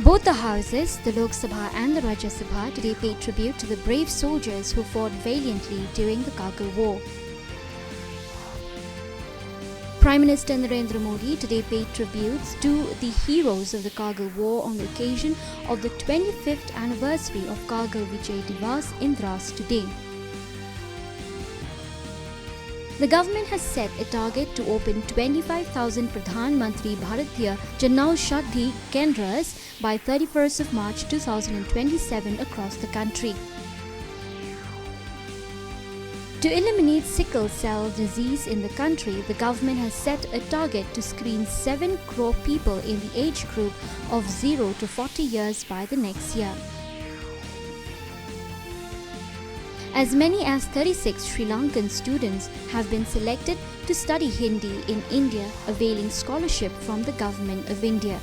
Both the houses, the Lok Sabha and the Rajya Sabha, today paid tribute to the brave soldiers who fought valiantly during the Kargil War. Prime Minister Narendra Modi today paid tributes to the heroes of the Kargil War on the occasion of the 25th anniversary of Kargil Vijay Divas in Dras today. The government has set a target to open 25,000 Pradhan Mantri Bharatiya Janaushadhi Kendras by 31st of March 2027 across the country. To eliminate sickle cell disease in the country, the government has set a target to screen 7 crore people in the age group of 0 to 40 years by the next year. As many as 36 Sri Lankan students have been selected to study Hindi in India, availing scholarship from the Government of India.